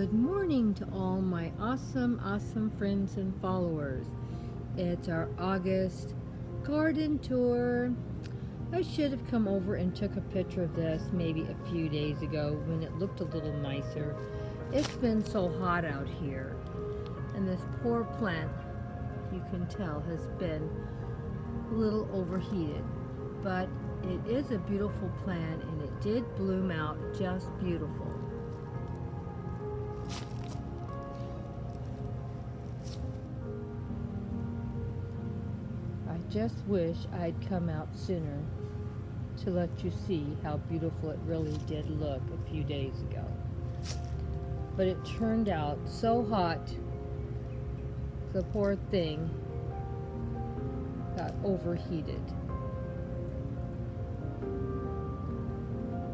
Good morning to all my awesome friends and followers. It's our August garden tour. I should have come over and took a picture of this maybe a few days ago when it looked a little nicer. It's been so hot out here, and this poor plant, you can tell, has been a little overheated. But it is a beautiful plant, and it did bloom out just beautiful. I just wish I'd come out sooner to let you see how beautiful it really did look a few days ago. But it turned out so hot, the poor thing got overheated.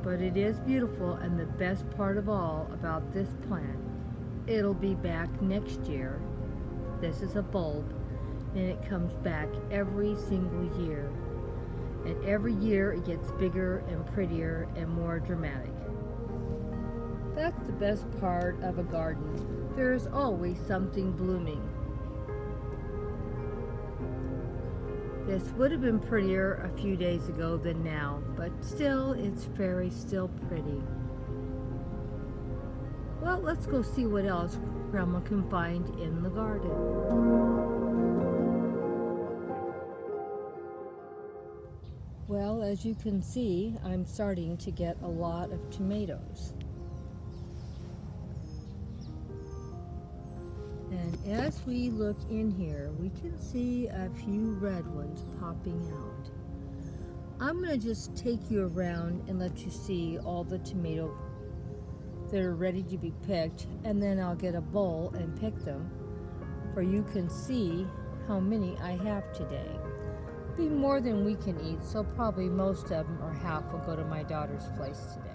But it is beautiful, and the best part of all about this plant, it'll be back next year. This is a bulb, and it comes back every single year. And every year it gets bigger and prettier and more dramatic. That's the best part of a garden. There's always something blooming. This would have been prettier a few days ago than now, but still, it's still pretty. Well, let's go see what else Grandma can find in the garden. Well, as you can see, I'm starting to get a lot of tomatoes. And as we look in here, we can see a few red ones popping out. I'm going to just take you around and let you see all the tomatoes that are ready to be picked, and then I'll get a bowl and pick them, for you can see how many I have today. Be more than we can eat, so probably most of them or half will go to my daughter's place today.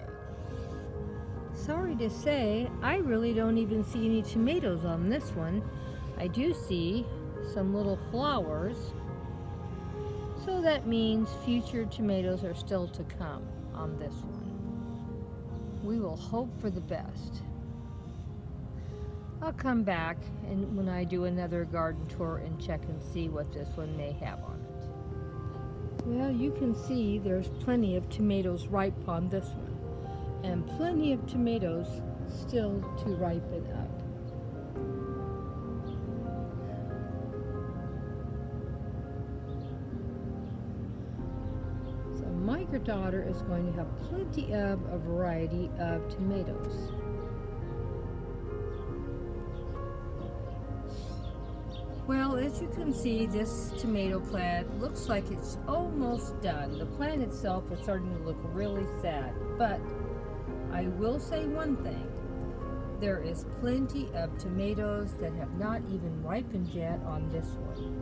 Sorry to say, I really don't even see any tomatoes on this one. I do see some little flowers, so that means future tomatoes are still to come on this one. We will hope for the best. I'll come back and when I do another garden tour and check and see what this one may have on it. Well, you can see there's plenty of tomatoes ripe on this one, and plenty of tomatoes still to ripen up. So my daughter is going to have plenty of a variety of tomatoes. Well, as you can see, this tomato plant looks like it's almost done. The plant itself is starting to look really sad, but I will say one thing. There is plenty of tomatoes that have not even ripened yet on this one.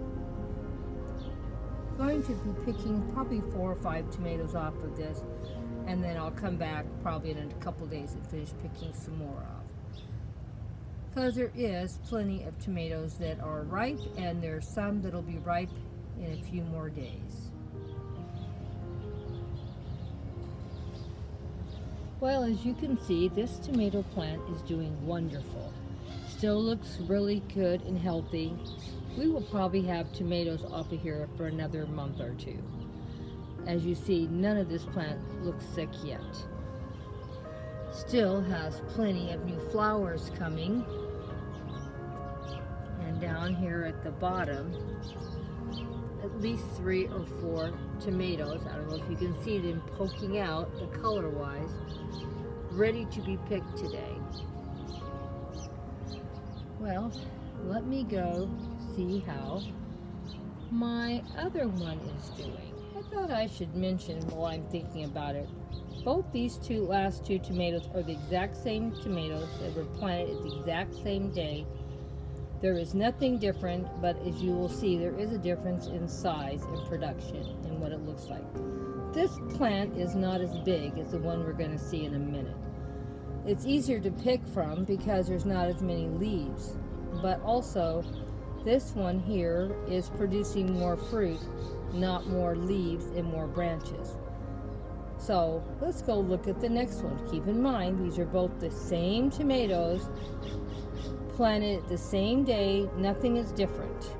I'm going to be picking probably 4 or 5 tomatoes off of this, and then I'll come back probably in a couple days and finish picking some more off. Because there is plenty of tomatoes that are ripe, and there's some that'll be ripe in a few more days. Well, as you can see, this tomato plant is doing wonderful. Still looks really good and healthy. We will probably have tomatoes off of here for another month or two. As you see, none of this plant looks sick yet. Still has plenty of new flowers coming. And down here at the bottom, at least 3 or 4 tomatoes. I don't know if you can see them poking out, the color-wise, ready to be picked today. Well, let me go see how my other one is doing. I thought I should mention while I'm thinking about it, both these last two tomatoes are the exact same tomatoes that were planted at the exact same day. There is nothing different, but as you will see, there is a difference in size and production and what it looks like. This plant is not as big as the one we're going to see in a minute. It's easier to pick from because there's not as many leaves, but also this one here is producing more fruit, not more leaves and more branches. So let's go look at the next one. Keep in mind, these are both the same tomatoes, planted the same day. Nothing is different.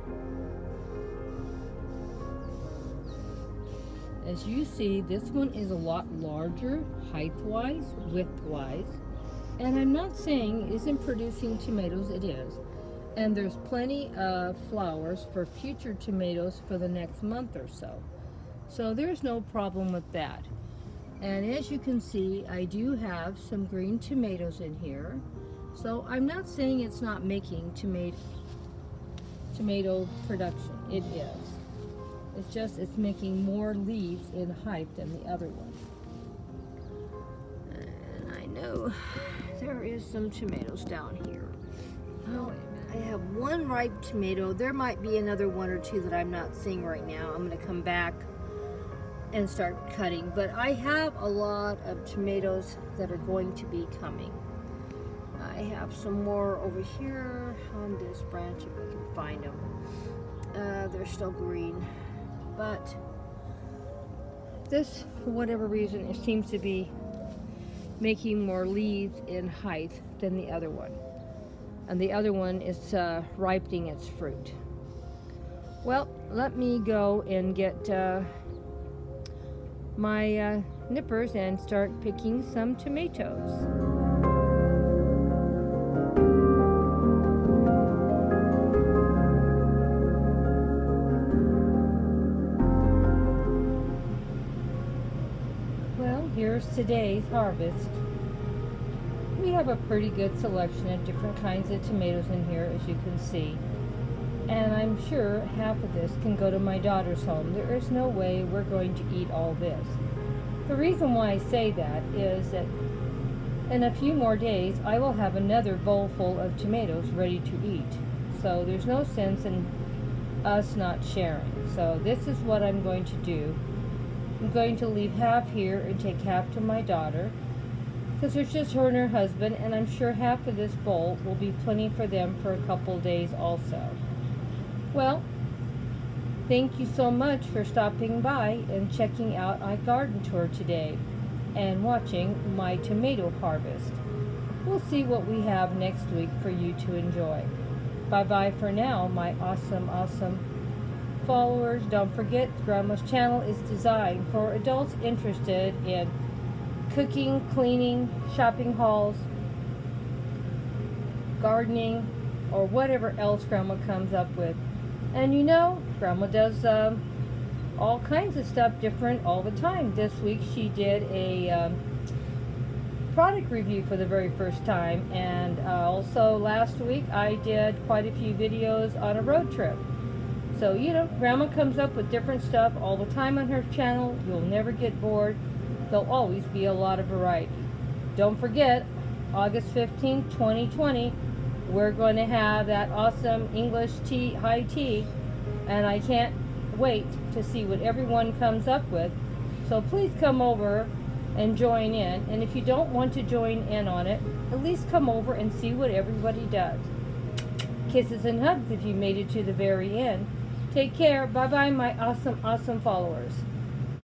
As you see, this one is a lot larger, height-wise, width-wise. And I'm not saying it isn't producing tomatoes, it is. And there's plenty of flowers for future tomatoes for the next month or so. So there's no problem with that. And as you can see, I do have some green tomatoes in here. So I'm not saying it's not making tomato production. It is. It's just it's making more leaves in height than the other one. And I know there is some tomatoes down here. Oh, I have one ripe tomato. There might be another one or two that I'm not seeing right now. I'm going to come back and start cutting. But I have a lot of tomatoes that are going to be coming. I have some more over here on this branch if I can find them. They're still green. But this, for whatever reason, it seems to be making more leaves in height than the other one. And the other one is ripening its fruit. Well, let me go and get my nippers and start picking some tomatoes. Here's today's harvest. We have a pretty good selection of different kinds of tomatoes in here, as you can see. And I'm sure half of this can go to my daughter's home. There is no way we're going to eat all this. The reason why I say that is that in a few more days, I will have another bowl full of tomatoes ready to eat. So there's no sense in us not sharing. So this is what I'm going to do. I'm going to leave half here and take half to my daughter, because there's just her and her husband, and I'm sure half of this bowl will be plenty for them for a couple days also. Well, thank you so much for stopping by and checking out my garden tour today and watching my tomato harvest. We'll see what we have next week for you to enjoy. Bye-bye for now, my awesome followers. Don't forget, Grandma's channel is designed for adults interested in cooking, cleaning, shopping hauls, gardening, or whatever else Grandma comes up with. And you know, Grandma does all kinds of stuff different all the time. This week she did a product review for the very first time, and also last week I did quite a few videos on a road trip. So, you know, Grandma comes up with different stuff all the time on her channel. You'll never get bored. There'll always be a lot of variety. Don't forget, August 15th, 2020, we're going to have that awesome English high tea, and I can't wait to see what everyone comes up with. So please come over and join in. And if you don't want to join in on it, at least come over and see what everybody does. Kisses and hugs if you made it to the very end. Take care. Bye-bye, my awesome followers.